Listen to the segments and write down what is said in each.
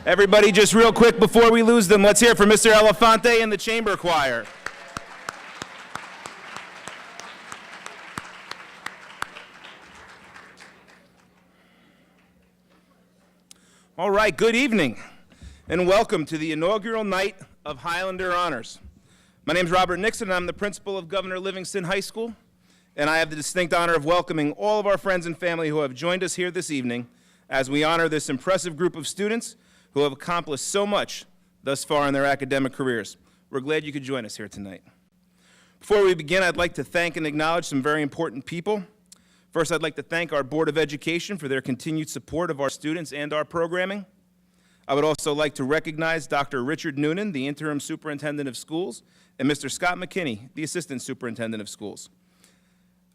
Everybody, just real quick before we lose them, let's hear it for Mr. Elefante and the Chamber Choir. All right, good evening, and welcome to the inaugural night of Highlander Honors. My name is Robert Nixon, and I'm the principal of Governor Livingston High School, and I have the distinct honor of welcoming all of our friends and family who have joined us here this evening as we honor this impressive group of students who have accomplished so much thus far in their academic careers. We're glad you could join us here tonight. Before we begin, I'd like to thank and acknowledge some very important people. First, I'd like to thank our Board of Education for their continued support of our students and our programming. I would also like to recognize Dr. Richard Noonan, the Interim Superintendent of Schools, and Mr. Scott McKinney, the Assistant Superintendent of Schools.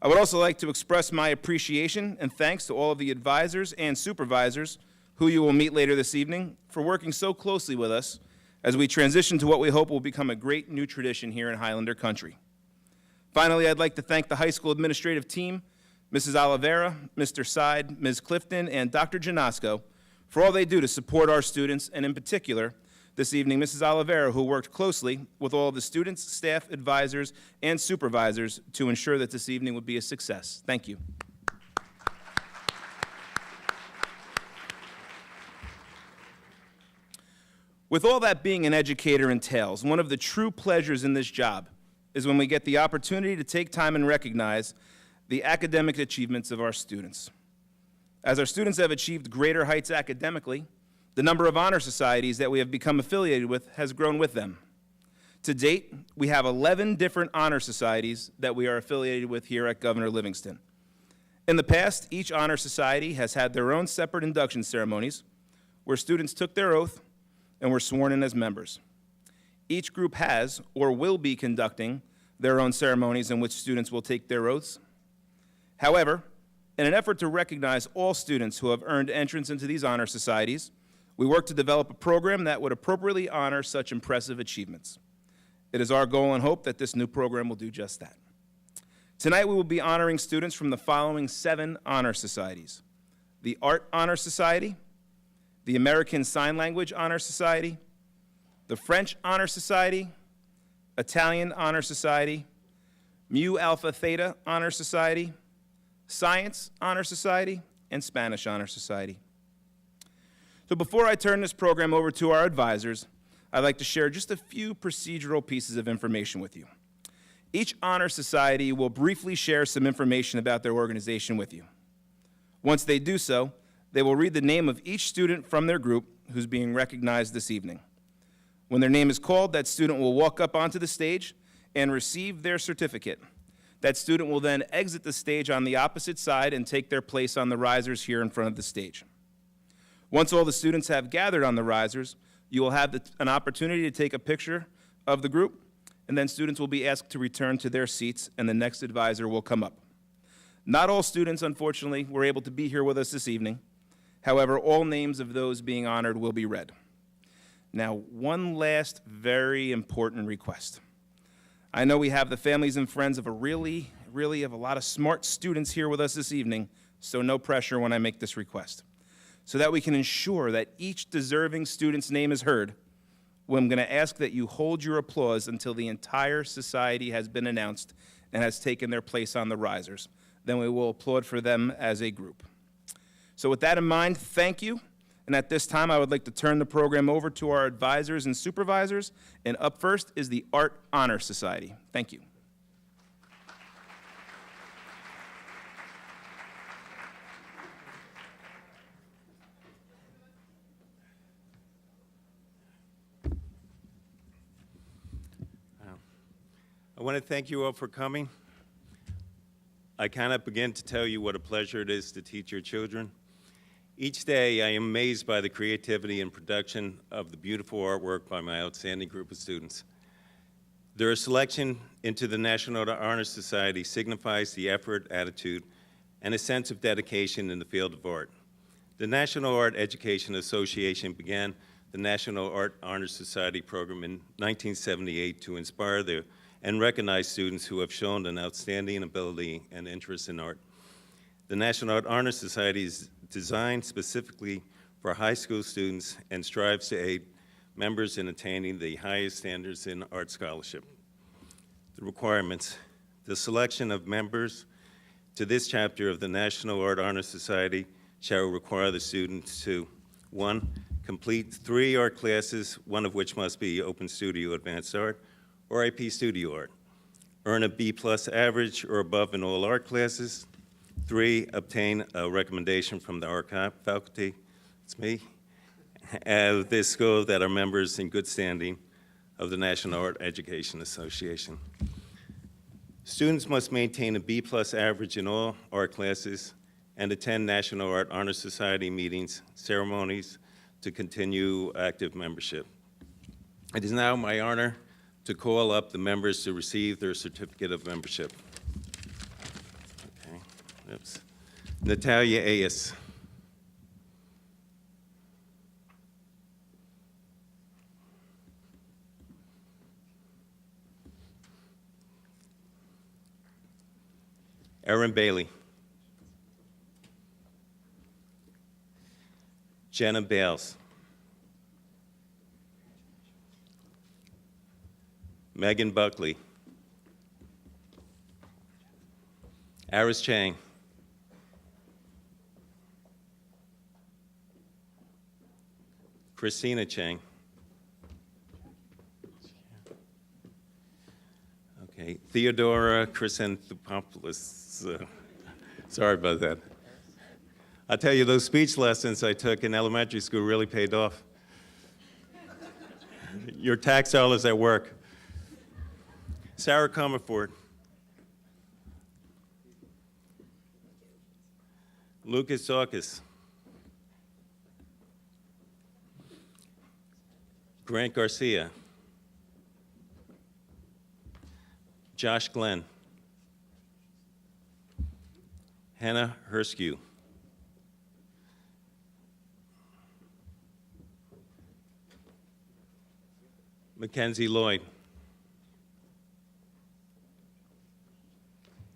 I would also like to express my appreciation and thanks to all of the advisors and supervisors who you will meet later this evening for working so closely with us as we transition to what we hope will become a great new tradition here in Highlander Country. Finally, I'd like to thank the high school administrative team, Mrs. Oliveira, Mr. Side, Ms. Clifton, and Dr. Janasco for all they do to support our students, and in particular, this evening, Mrs. Oliveira, who worked closely with all of the students, staff, advisors, and supervisors to ensure that this evening would be a success. Thank you. With all that being an educator entails, one of the true pleasures in this job is when we get the opportunity to take time and recognize the academic achievements of our students. As our students have achieved greater heights academically, the number of honor societies that we have become affiliated with has grown with them. To date, we have 11 different honor societies that we are affiliated with here at Governor Livingston. In the past, each honor society has had their own separate induction ceremonies where students took their oath and were sworn in as members. Each group has or will be conducting their own ceremonies in which students will take their oaths. However, in an effort to recognize all students who have earned entrance into these honor societies, we work to develop a program that would appropriately honor such impressive achievements. It is our goal and hope that this new program will do just that. Tonight we will be honoring students from the following 7 honor societies: the Art Honor Society, the American Sign Language Honor Society, the French Honor Society, Italian Honor Society, Mu Alpha Theta Honor Society, Science Honor Society, and Spanish Honor Society. So before I turn this program over to our advisors, I'd like to share just a few procedural pieces of information with you. Each honor society will briefly share some information about their organization with you. Once they do so, they will read the name of each student from their group who's being recognized this evening. When their name is called, that student will walk up onto the stage and receive their certificate. That student will then exit the stage on the opposite side and take their place on the risers here in front of the stage. Once all the students have gathered on the risers, you will have an opportunity to take a picture of the group, and then students will be asked to return to their seats, and the next advisor will come up. Not all students, unfortunately, were able to be here with us this evening. However, all names of those being honored will be read. Now, one last very important request. I know we have the families and friends of a really have a lot of smart students here with us this evening, so no pressure when I make this request. So that we can ensure that each deserving student's name is heard, well, I'm going to ask that you hold your applause until the entire society has been announced and has taken their place on the risers. Then we will applaud for them as a group. So with that in mind, thank you. And at this time, I would like to turn the program over to our advisors and supervisors. And up first is the Art Honor Society. Thank you. I want to thank you all for coming. I cannot begin to tell you what a pleasure it is to teach your children. Each day, I am amazed by the creativity and production of the beautiful artwork by my outstanding group of students. Their selection into the National Honor Society signifies the effort, attitude, and a sense of dedication in the field of art. The National Art Education Association began the National Art Honor Society program in 1978 to inspire and recognize students who have shown an outstanding ability and interest in art. The National Art Honor Society is designed specifically for high school students and strives to aid members in attaining the highest standards in art scholarship. The requirements: the selection of members to this chapter of the National Art Honor Society shall require the students to, 1, complete 3 art classes, one of which must be Open Studio Advanced Art or IP Studio Art. Earn a B+ average or above in all art classes. 3, obtain a recommendation from the art faculty, it's me, of this school that are members in good standing of the National Art Education Association. Students must maintain a B+ average in all art classes and attend National Art Honor Society meetings, ceremonies to continue active membership. It is now my honor to call up the members to receive their certificate of membership. Okay. Oops. Natalia Ayes. Erin Bailey. Jenna Bales. Megan Buckley. Aris Chang. Christina Chang. Okay, Theodora Chrysanthopoulos. Sorry about that. I'll tell you, those speech lessons I took in elementary school really paid off. Your tax dollars at work. Sarah Comerford. Lucas Saucus. Grant Garcia. Josh Glenn. Hannah Herskew. Mackenzie Lloyd.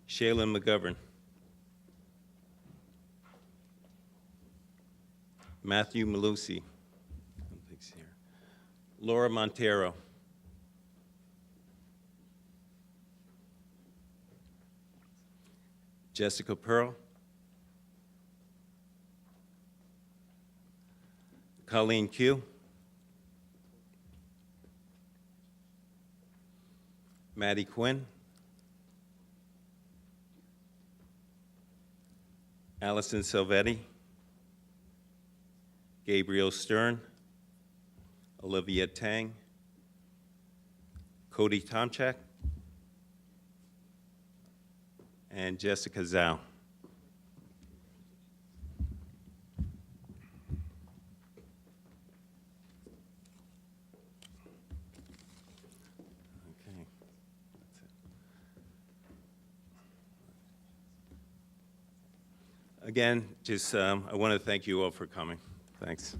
Shaylin McGovern. Matthew Malusi. Laura Montero. Jessica Pearl. Colleen Q. Maddie Quinn. Allison Silvetti. Gabriel Stern. Olivia Tang. Cody Tomchak. And Jessica Zhao. Okay. Again, just I want to thank you all for coming. Thanks.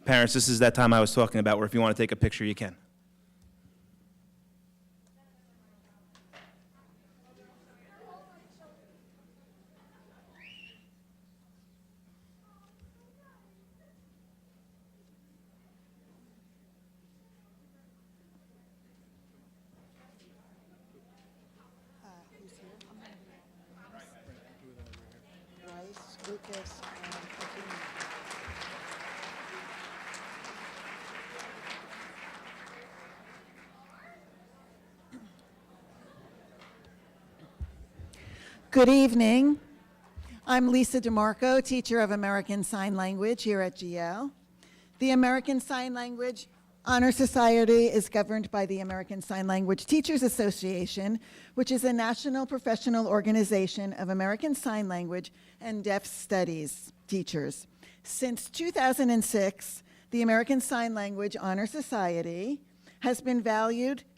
Parents, this is that time I was talking about where if you want to take a picture, you can. Who's here? Rice, Lucas, and Fatima. Good evening. I'm Lisa DeMarco, teacher of American Sign Language here at GL. The American Sign Language Honor Society is governed by the American Sign Language Teachers Association, which is a national professional organization of American Sign Language and Deaf Studies teachers. Since 2006, the American Sign Language Honor Society has been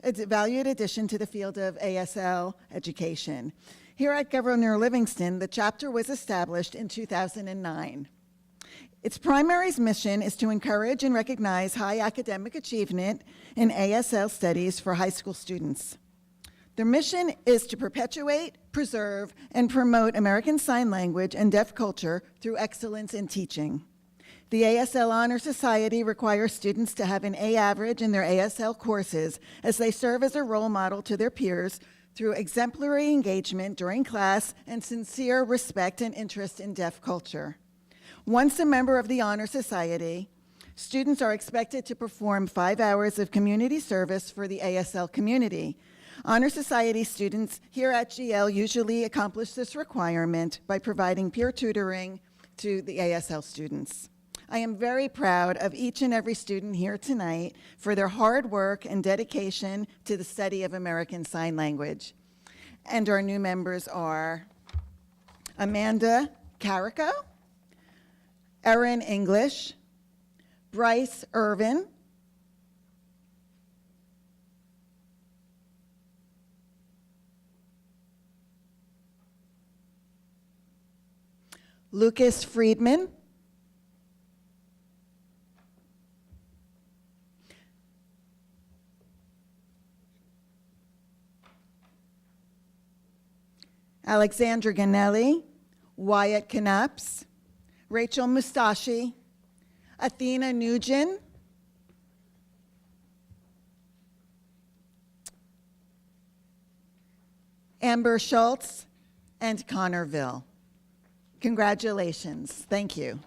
it's a valued addition to the field of ASL education. Here at Governor Livingston, the chapter was established in 2009. Its primary mission is to encourage and recognize high academic achievement in ASL studies for high school students. Their mission is to perpetuate, preserve, and promote American Sign Language and deaf culture through excellence in teaching. The ASL Honor Society requires students to have an A average in their ASL courses as they serve as a role model to their peers through exemplary engagement during class and sincere respect and interest in deaf culture. Once a member of the Honor Society, students are expected to perform 5 hours of community service for the ASL community. Honor Society students here at GL usually accomplish this requirement by providing peer tutoring to the ASL students. I am very proud of each and every student here tonight for their hard work and dedication to the study of American Sign Language. And our new members are Amanda Carrico, Erin English, Bryce Irvin, Lucas Friedman, Alexandra Ganelli, Wyatt Knaps, Rachel Mustashi, Athena Nugent, Amber Schultz, and Connor Ville. Congratulations. Thank you.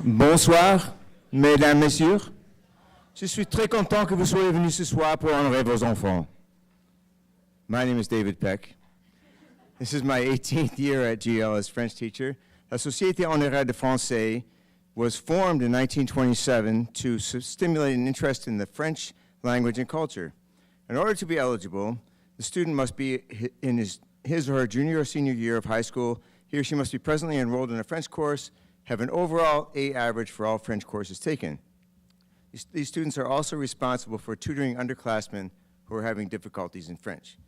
Bonsoir, mesdames, messieurs. Je suis très content que vous soyez venus ce soir pour honorer vos enfants. My name is David Peck. This is my 18th year at GL as French teacher. La Société Honoraire de Français was formed in 1927 to stimulate an interest in the French language and culture. In order to be eligible, the student must be in his or her junior or senior year of high school. He or she must be presently enrolled in a French course, have an overall A average for all French courses taken. These students are also responsible for tutoring underclassmen who are having difficulties in French.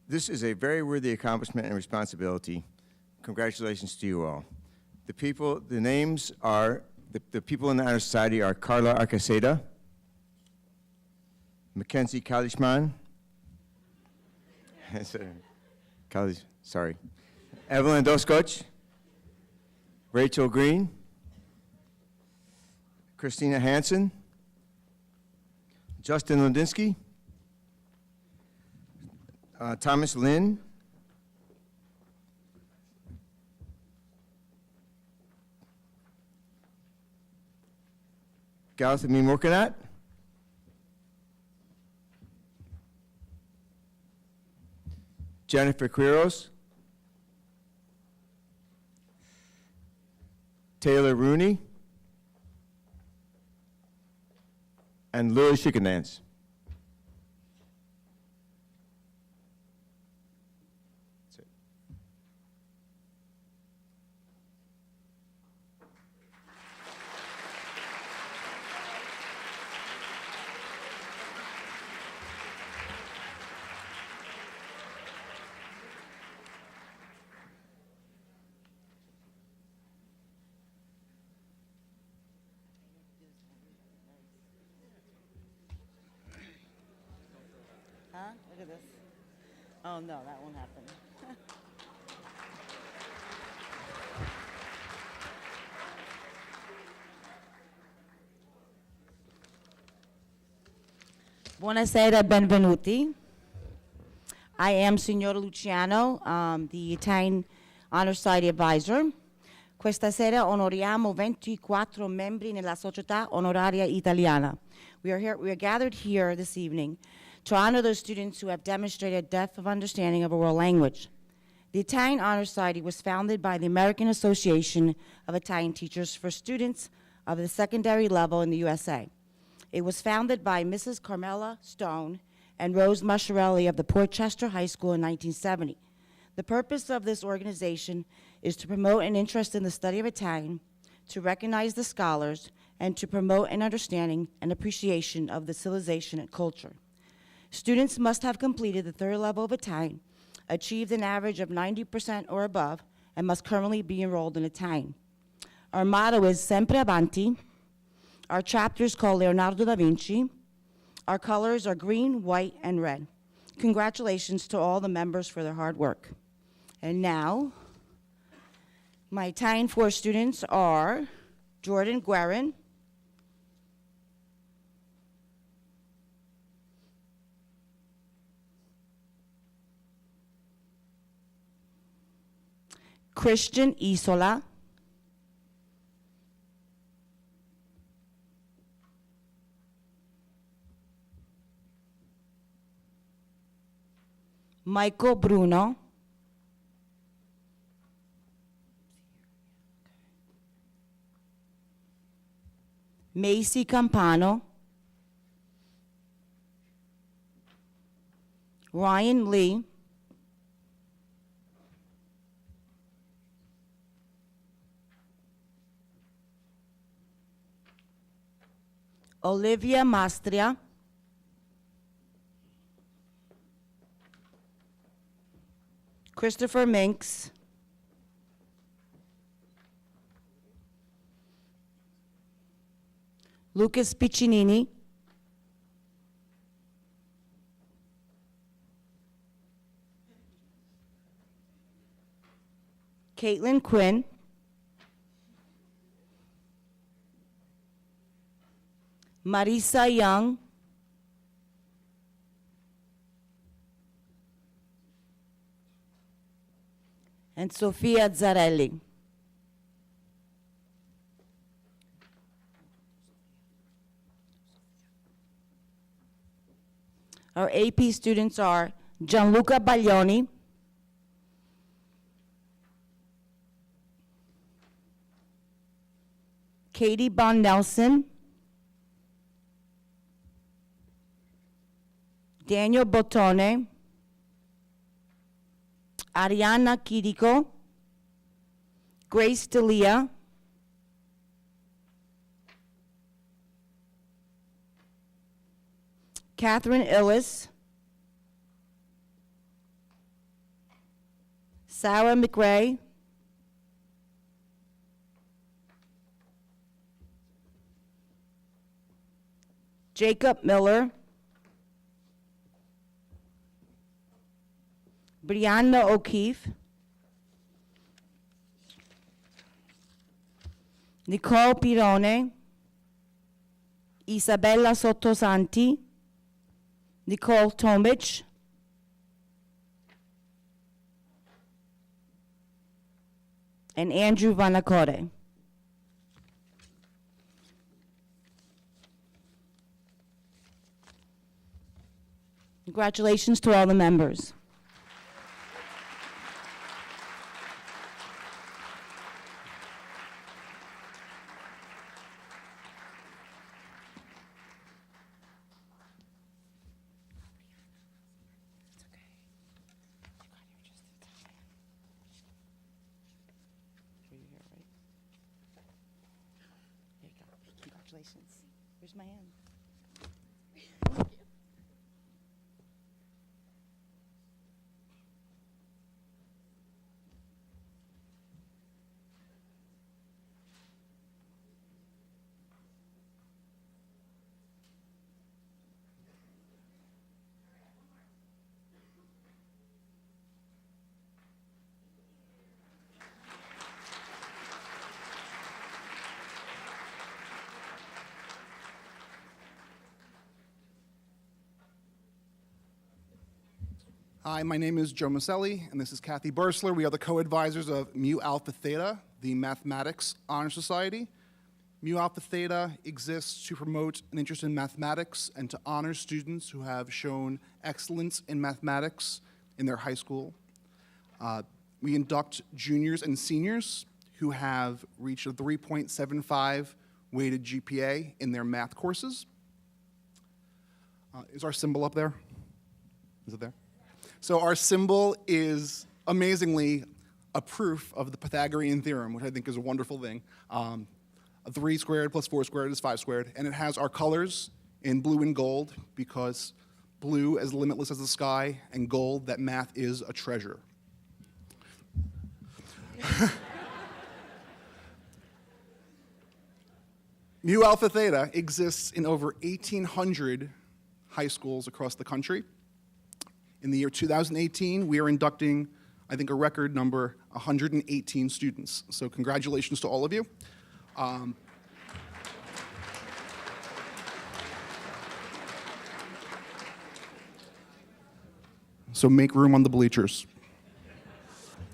This is a very worthy accomplishment and responsibility. Congratulations to you all. The names are, the people in the Honor Society are Carla Arcaceda, Mackenzie Kalishman, Evelyn Doskoch, Rachel Green, Christina Hansen, Justin Lundinsky, Thomas Lynn, Gauthami Murkanat, Jennifer Quiros, Taylor Rooney, and Lily Schickenance. Huh? Look at this. Oh, no, that won't happen. Buonasera, benvenuti. I am Signora Luciano, the Italian Honor Society advisor. Questa sera onoriamo 24 membri nella Società Onoraria Italiana. We are gathered here this evening to honor those students who have demonstrated depth of understanding of a world language. The Italian Honor Society was founded by the American Association of Italian Teachers for students of the secondary level in the USA. It was founded by Mrs. Carmela Stone and Rose Masciarelli of the Portchester High School in 1970. The purpose of this organization is to promote an interest in the study of Italian, to recognize the scholars, and to promote an understanding and appreciation of the civilization and culture. Students must have completed the third level of Italian, achieved an average of 90% or above, and must currently be enrolled in Italian. Our motto is Sempre Avanti. Our chapter is called Leonardo da Vinci. Our colors are green, white, and red. Congratulations to all the members for their hard work. And now, my Italian 4 students are Jordan Guerin, Christian Isola, Michael Bruno, Macy Campano, Ryan Lee, Olivia Mastria, Christopher Minks, Lucas Piccinini, Caitlin Quinn, Marisa Young, and Sofia Zarelli. Our AP students are Gianluca Baglioni, Katie Bond Nelson, Daniel Bottone, Ariana Chirico, Grace Delia, Catherine Illis, Sarah McRae, Jacob Miller, Brianna O'Keefe, Nicole Pirone, Isabella Sottosanti, Nicole Tomic, and Andrew Vanacore. Congratulations to all the members. Congratulations. Here's my hand. Hi, my name is Joe Maselli, and this is Kathy Bursler. We are the co-advisors of Mu Alpha Theta, the Mathematics Honor Society. Mu Alpha Theta exists to promote an interest in mathematics and to honor students who have shown excellence in mathematics in their high school. We induct juniors and seniors who have reached a 3.75 weighted GPA in their math courses. Is our symbol up there? Is it there? So our symbol is, amazingly, a proof of the Pythagorean theorem, which I think is a wonderful thing. 3 squared plus 4 squared is 5 squared, and it has our colors in blue and gold, because blue as limitless as the sky, and gold, that math is a treasure. Mu Alpha Theta exists in over 1,800 high schools across the country. In the year 2018, we are inducting, I think, a record number, 118 students. So congratulations to all of you. So make room on the bleachers.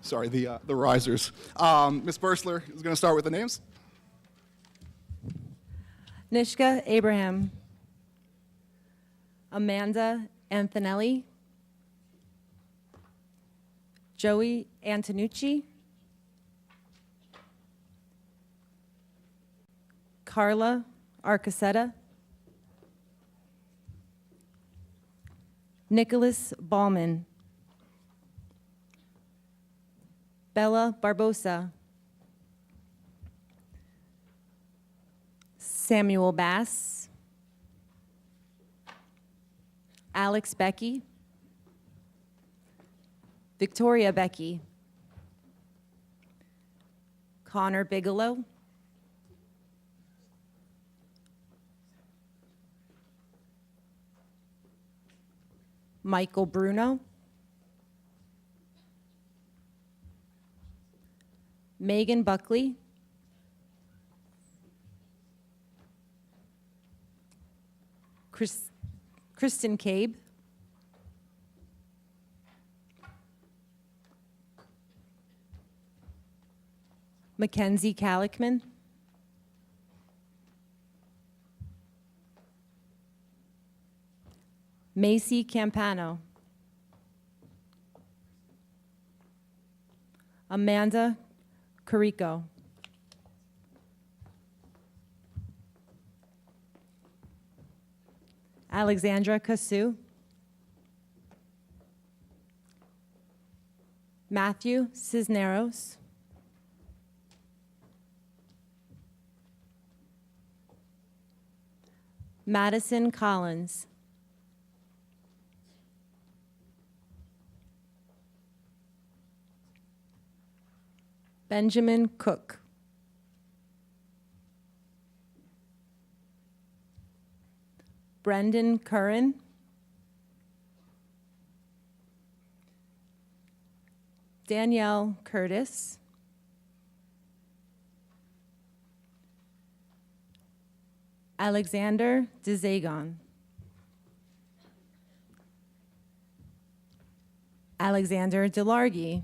Sorry, the risers. Ms. Bursler is going to start with the names. Nishka Abraham, Amanda Antonelli, Joey Antonucci, Carla Arcasetta, Nicholas Ballman, Bella Barbosa, Samuel Bass, Alex Becky, Victoria Becky, Connor Bigelow, Michael Bruno, Megan Buckley, Kristen Cabe, Mackenzie Calickman, Macy Campano, Amanda Carico, Alexandra Casu, Matthew Cisneros, Madison Collins, Benjamin Cook, Brendan Curran, Danielle Curtis, Alexander DeZagon, Alexander DeLargy,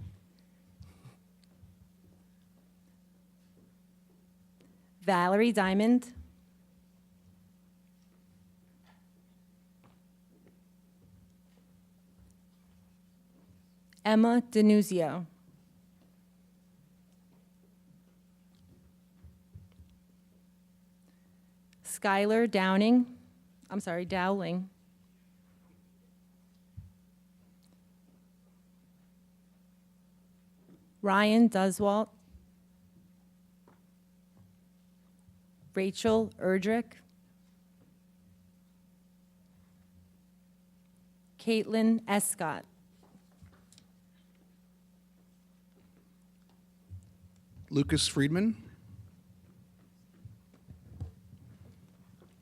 Valerie Diamond, Emma Denuzio, Skylar Dowling, Ryan Duswalt, Rachel Erdrich, Caitlin Escott, Lucas Friedman,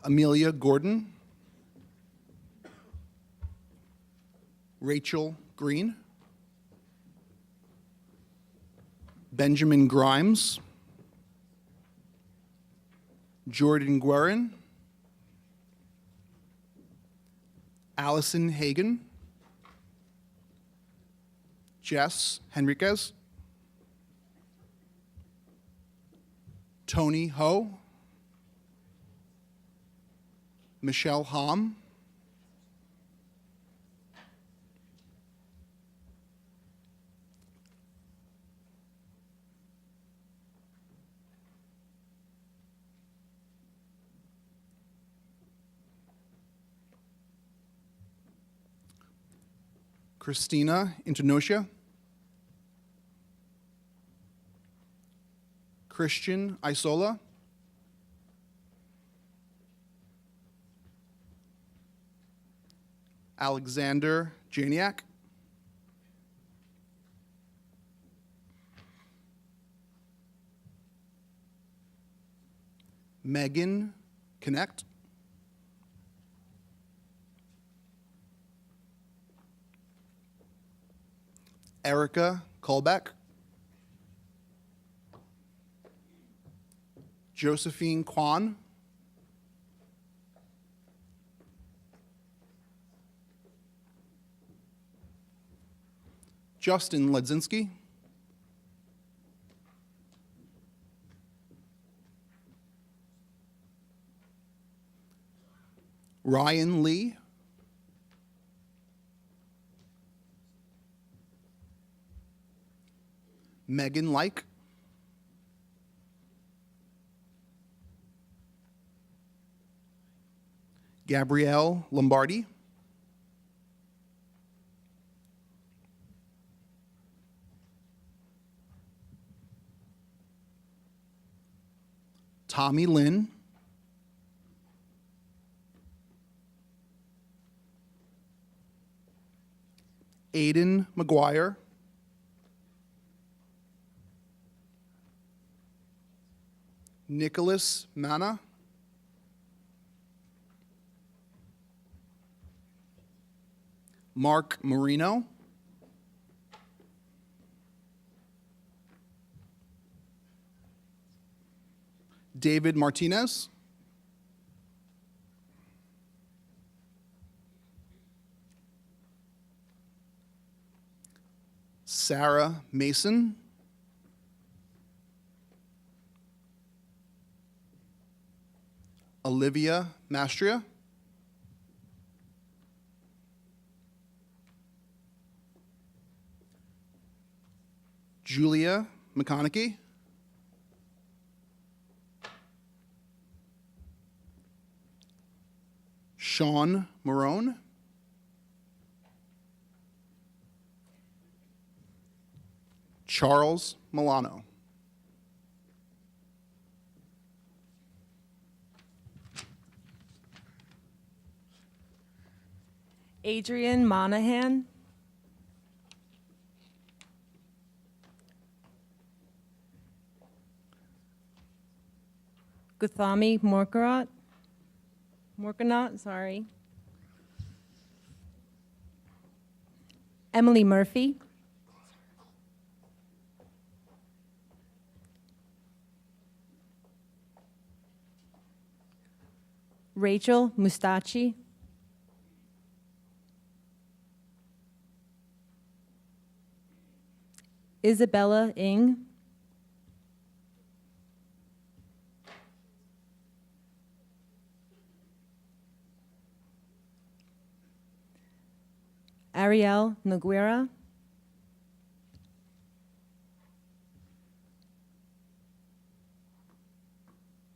Amelia Gordon, Rachel Green, Benjamin Grimes, Jordan Guerin, Allison Hagan, Jess Henriquez, Tony Ho, Michelle Hom, Christina Intenocia, Christian Isola, Alexander Janiak, Megan Connect, Erica Colbeck, Josephine Kwan, Justin Ledzinski, Ryan Lee, Megan Like, Gabrielle Lombardi, Tommy Lynn, Aiden McGuire, Nicholas Mana, Mark Marino, David Martinez, Sarah Mason, Olivia Mastria, Julia McConaughey, Sean Marone, Charles Milano. Adrian Monahan. Guthami Morkanot, sorry. Emily Murphy. Rachel Mustachi. Isabella Ng. Ariel Noguera.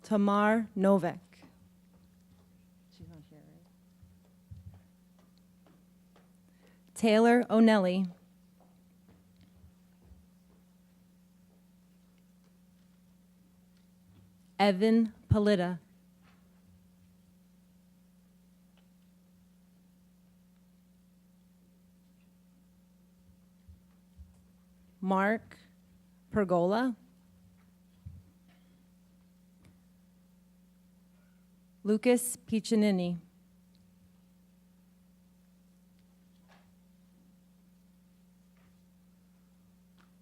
Tamar Novak. She's not here, right? Taylor O'Nelly. Evan Polita. Mark Pergola. Lucas Piccinini.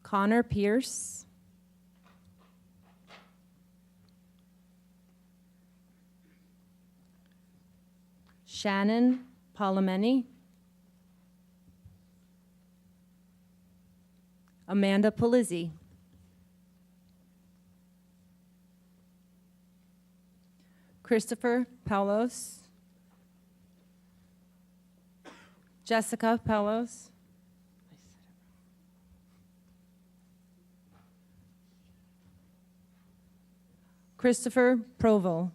Connor Pierce. Shannon Palomeni. Amanda Polizzi. Christopher Paulos. Jessica Paulos. Christopher Provo.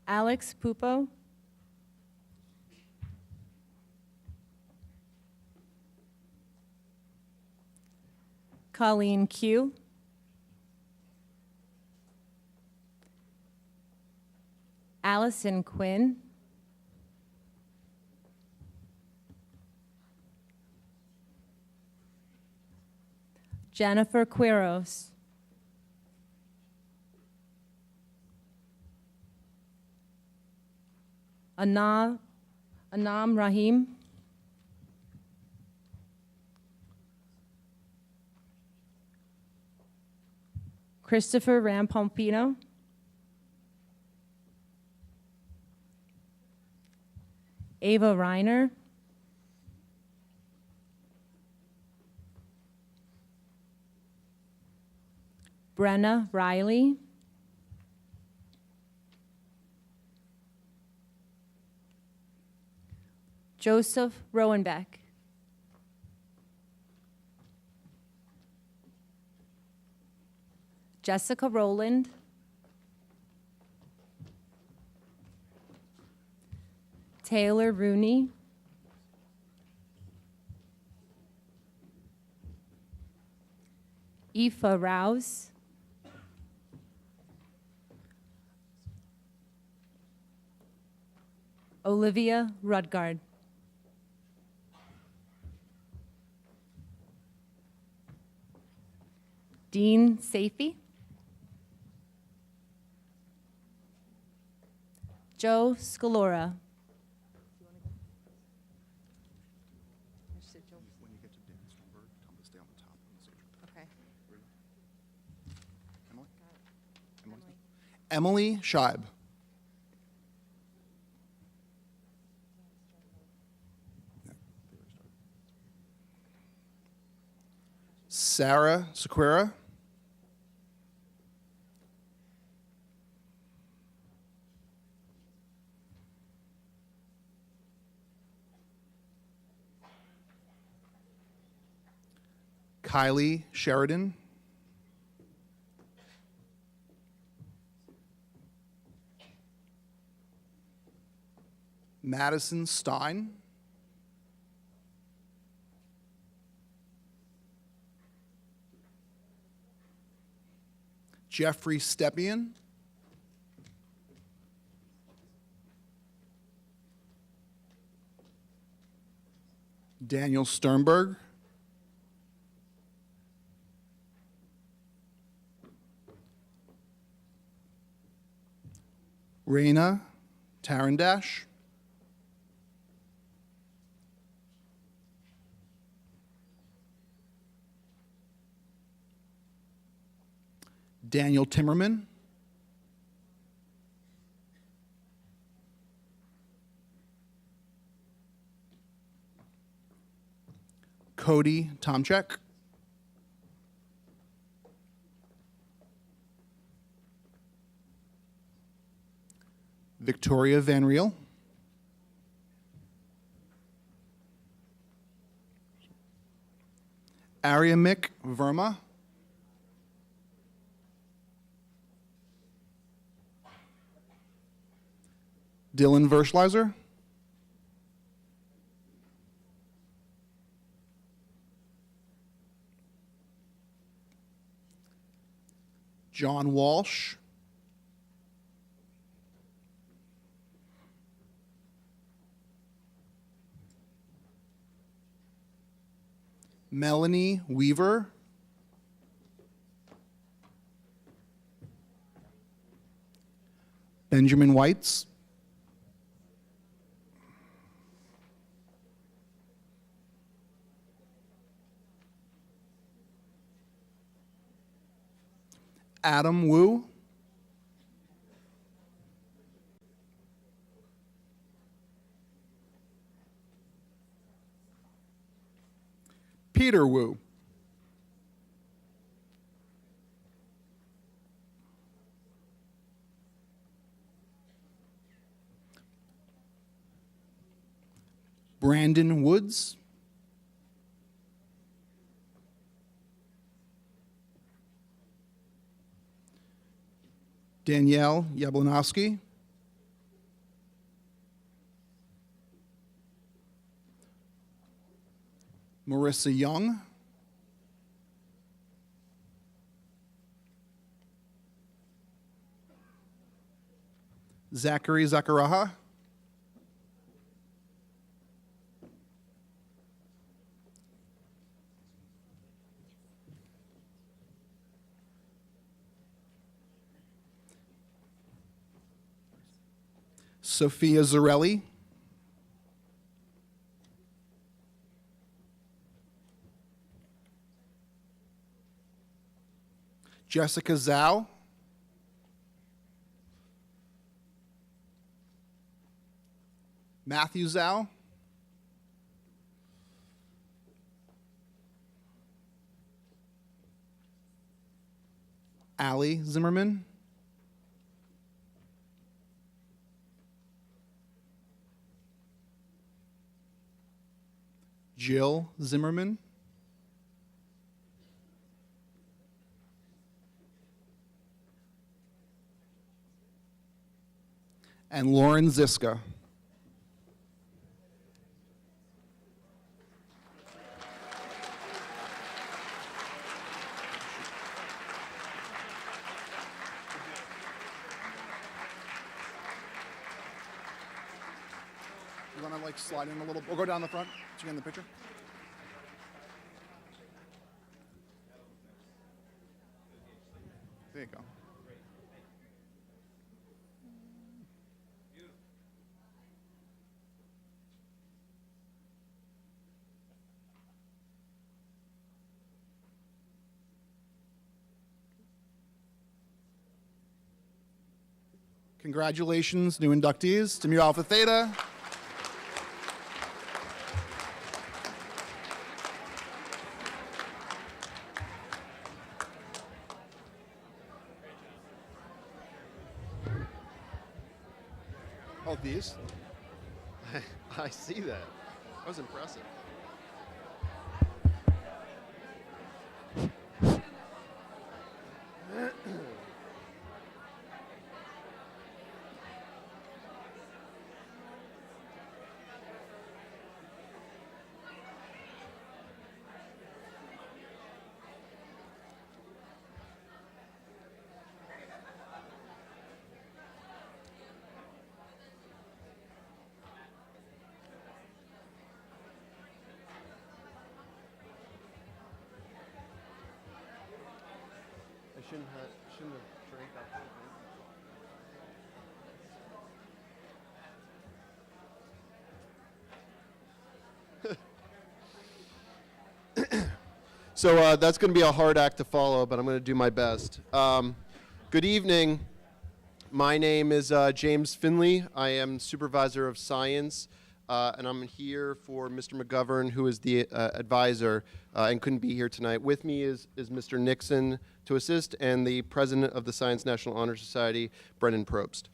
Alex Pupo. Colleen Q. Allison Quinn. Jennifer Quiros. Anam Rahim. Christopher Rampompino. Ava Reiner. Brenna Riley. Joseph Rowenbeck. Jessica Rowland. Taylor Rooney. Aoife Rouse. Olivia Rudgard. Dean Safey. Joe Scalora. When you get to Dan Sternberg, tell him to stay on the top of the stage. Okay. Emily Scheib. Sarah Sequeira. Kylie Sheridan. Madison Stein. Jeffrey Stepien. Daniel Sternberg. Raina Tarandash. Daniel Timmerman. Cody Tomchek. Victoria Van Riel. Aryamik Verma. Dylan Verschleiser. John Walsh. Melanie Weaver. Benjamin Whites. Adam Wu. Peter Wu. Brandon Woods. Danielle Yablonowski. Marissa Young. Zachary Zakaraha. Sophia Zarelli. Jessica Zhao. Matthew Zhao. Allie Zimmerman. Jill Zimmerman. And Lauren Ziska. You want to like slide in a little, or go down the front so you get in the picture? There you go. Congratulations, new inductees to Mu Alpha Theta. Oh, these? I see that. That was impressive. Shouldn't have drank that whole thing. So that's going to be a hard act to follow, but I'm going to do my best. Good evening. My name is James Finley. I am Supervisor of Science, and I'm here for Mr. McGovern, who is the advisor and couldn't be here tonight. With me is Mr. Nixon to assist, and the President of the Science National Honor Society, Brendan Probst.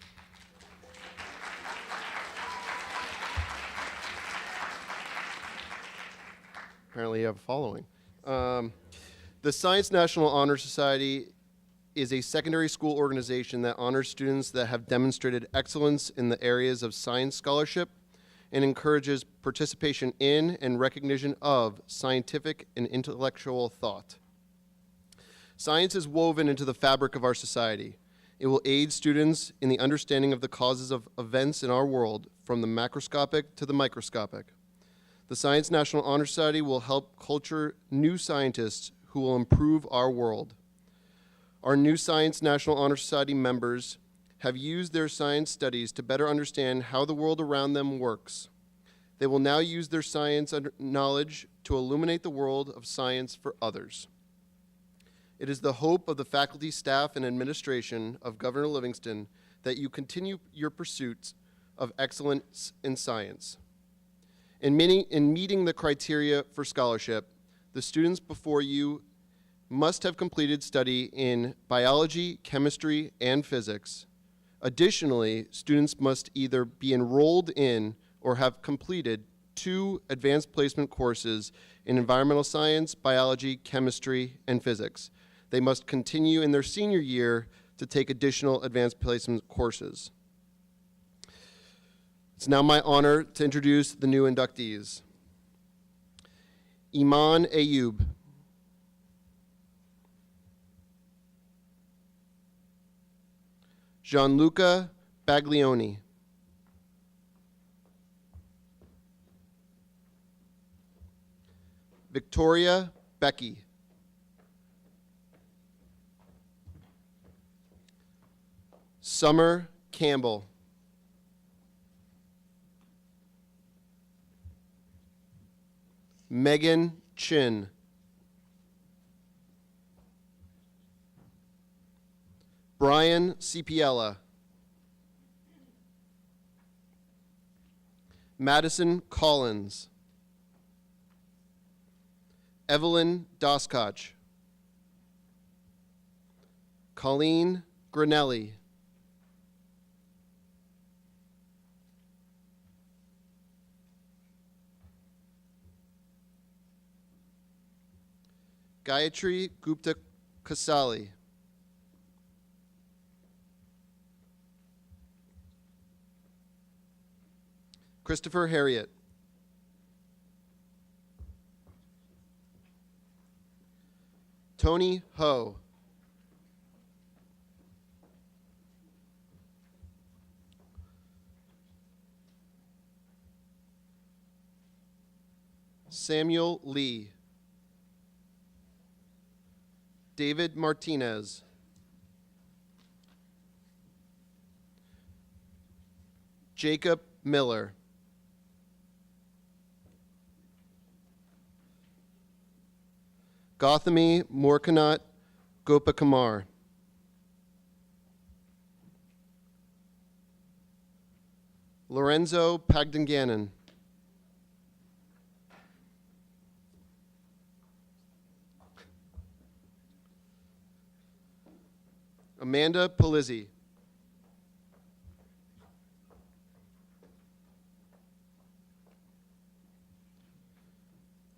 Apparently you have a following. The Science National Honor Society is a secondary school organization that honors students that have demonstrated excellence in the areas of science scholarship and encourages participation in and recognition of scientific and intellectual thought. Science is woven into the fabric of our society. It will aid students in the understanding of the causes of events in our world, from the macroscopic to the microscopic. The Science National Honor Society will help culture new scientists who will improve our world. Our new Science National Honor Society members have used their science studies to better understand how the world around them works. They will now use their science knowledge to illuminate the world of science for others. It is the hope of the faculty, staff, and administration of Governor Livingston that you continue your pursuits of excellence in science. In meeting the criteria for scholarship, The students before you must have completed study in biology, chemistry, and physics. Additionally, students must either be enrolled in or have completed 2 advanced placement courses in environmental science, biology, chemistry, and physics. They must continue in their senior year to take additional advanced placement courses. It's now my honor to introduce the new inductees. Iman Ayoub. Gianluca Baglioni. Victoria Becky. Summer Campbell. Megan Chin. Brian Cipiella. Madison Collins. Evelyn Doskotch. Colleen Granelli. Gayatri Gupta Kasali. Christopher Harriet. Tony Ho. Samuel Lee. David Martinez. Jacob Miller. Gauthami Morkanat Gopakumar. Lorenzo Pagdanganan. Amanda Polizzi.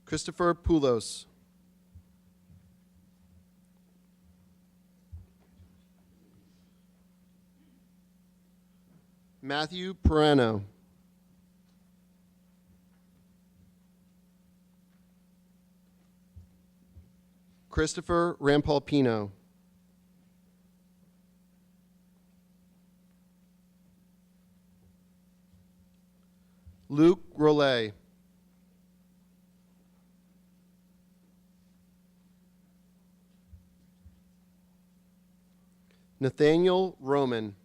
Christopher Poulos. Matthew Perano. Christopher Rampalpino. Luke Rollet. Nathaniel Roman.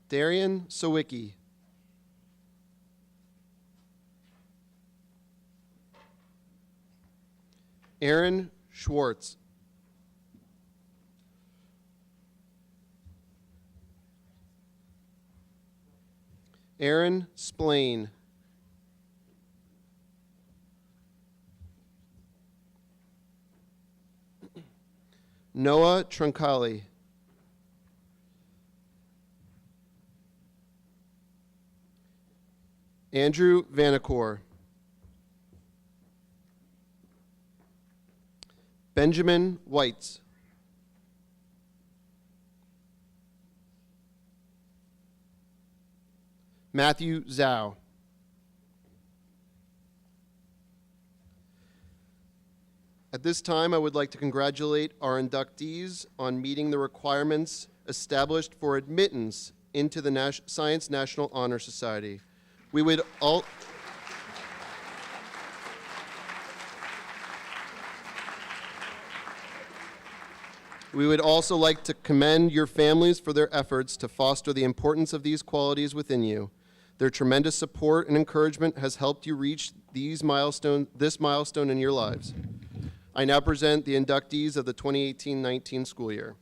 Darian Sawicki. Aaron Schwartz. Aaron Splain. Noah Troncali. Andrew Vanacore. Benjamin Whites. Matthew Zhao. At this time, I would like to congratulate our inductees on meeting the requirements established for admittance into the Science National Honor Society. We would also like to commend your families for their efforts to foster the importance of these qualities within you. Their tremendous support and encouragement has helped you reach this milestone in your lives. I now present the inductees of the 2018-19 school year.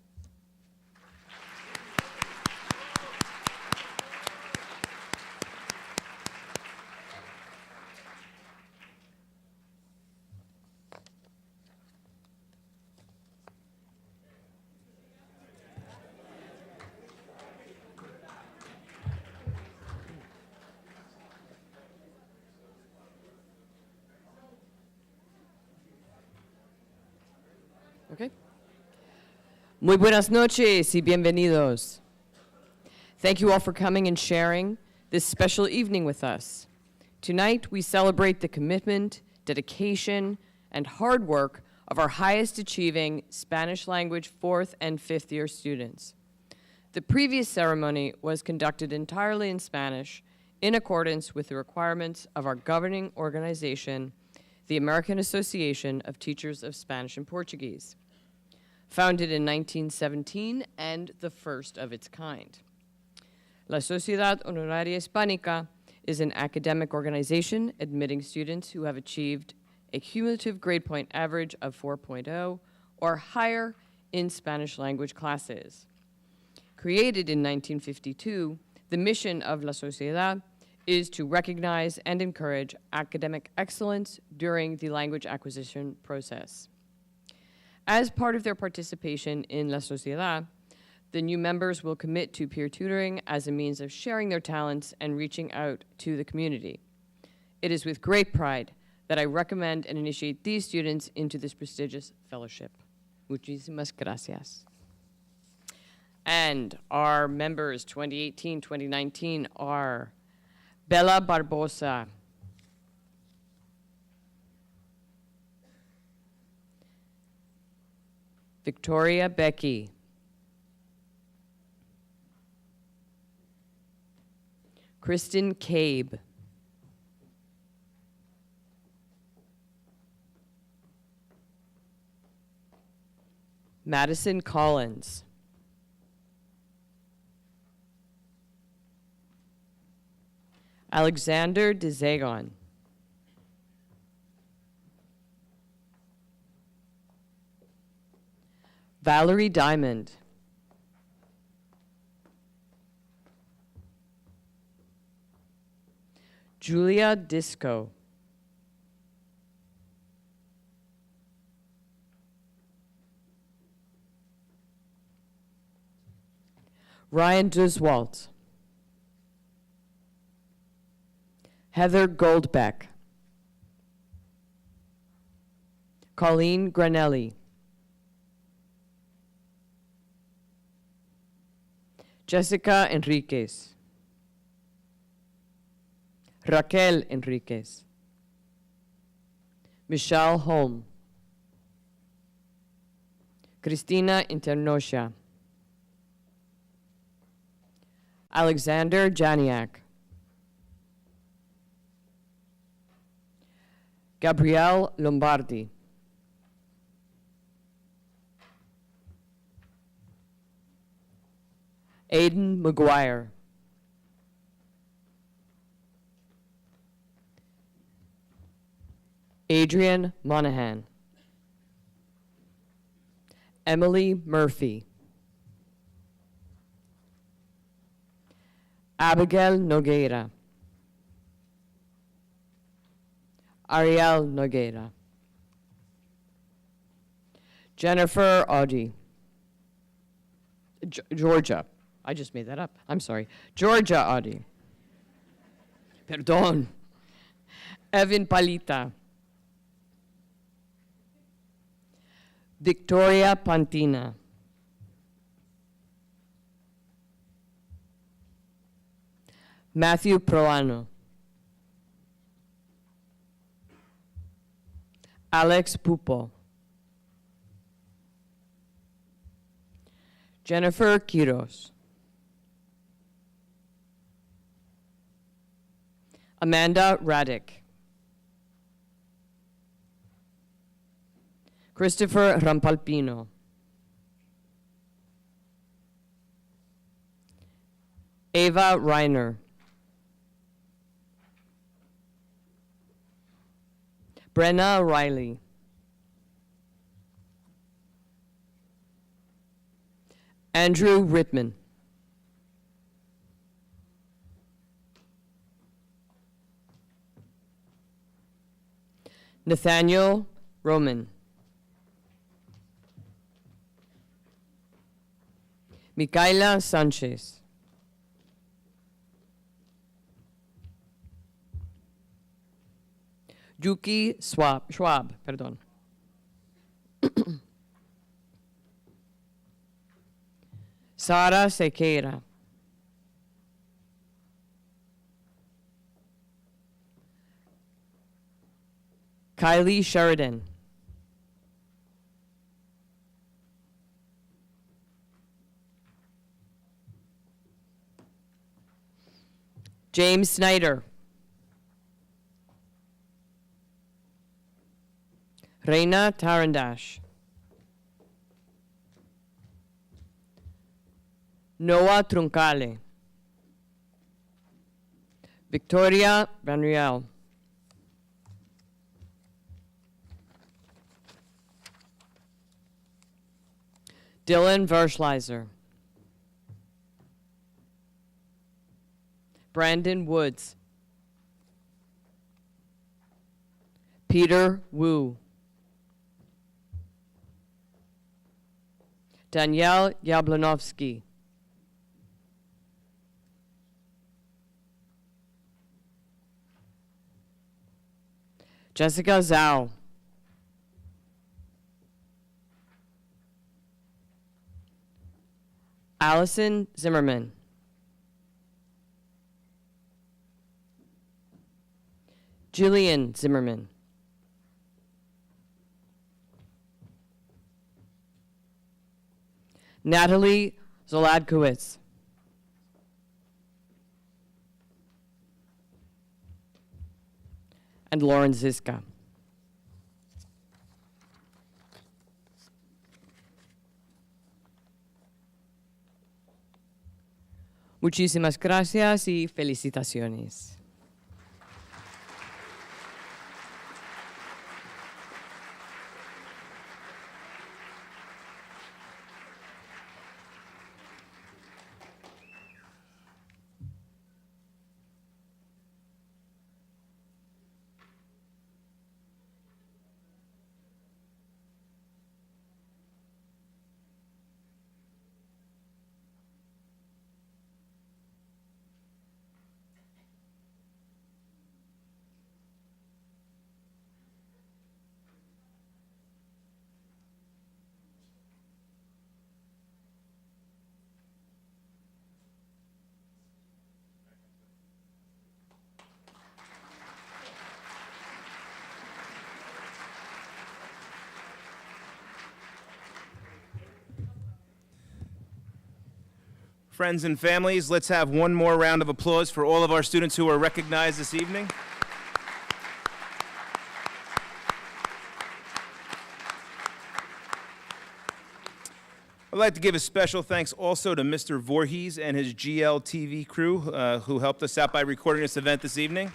Okay. Muy buenas noches y bienvenidos. Thank you all for coming and sharing this special evening with us. Tonight, we celebrate the commitment, dedication, and hard work of our highest achieving Spanish language 4th and 5th year students. The previous ceremony was conducted entirely in Spanish in accordance with the requirements of our governing organization, the American Association of Teachers of Spanish and Portuguese, founded in 1917 and the first of its kind. La Sociedad Honoraria Hispánica is an academic organization admitting students who have achieved a cumulative grade point average of 4.0 or higher in Spanish language classes. Created in 1952, the mission of La Sociedad is to recognize and encourage academic excellence during the language acquisition process. As part of their participation in La Sociedad, the new members will commit to peer tutoring as a means of sharing their talents and reaching out to the community. It is with great pride that I recommend and initiate these students into this prestigious fellowship. Muchísimas gracias. And our members 2018-2019 are Bella Barbosa, Victoria Becky, Kristen Cabe, Madison Collins, Alexander DeZagon, Valerie Diamond, Julia Disco, Ryan Duswalt, Heather Goldbeck, Colleen Granelli, Jessica Enriquez, Raquel Enriquez, Michelle Holm, Cristina Internocia, Alexander Janiak, Gabrielle Lombardi, Aiden McGuire, Adrian Monahan, Emily Murphy, Abigail Nogueira, Ariel Nogueira, Jennifer Audi, Georgia. I just made that up. I'm sorry. Georgia Audi. Perdón. Evan Palita. Victoria Pantina. Matthew Proano. Alex Pupo. Jennifer Quiros. Amanda Raddick. Christopher Rampalpino. Ava Reiner. Brenna Riley. Andrew Rittman. Nathaniel Roman. Micaela Sanchez. Yuki Schwab, perdón. Sara Sequeira. Kylie Sheridan. James Snyder. Reina Tarandash. Noah Truncale. Victoria Vanriel. Dylan Verschleiser. Brandon Woods. Peter Wu. Danielle Yablanovsky. Jessica Zhao. Allison Zimmerman. Jillian Zimmerman. Natalie Zoladkowitz. And Lauren Ziska. Muchísimas gracias y felicitaciones. Friends and families, let's have one more round of applause for all of our students who are recognized this evening. I'd like to give a special thanks also to Mr. Voorhees and his GL TV crew who helped us out by recording this event this evening.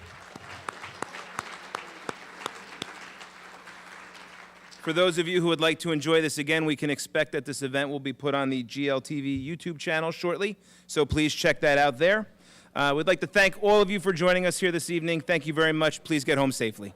For those of you who would like to enjoy this again, we can expect that this event will be put on the GLTV YouTube channel shortly, so please check that out there. We'd like to thank all of you for joining us here this evening. Thank you very much. Please get home safely.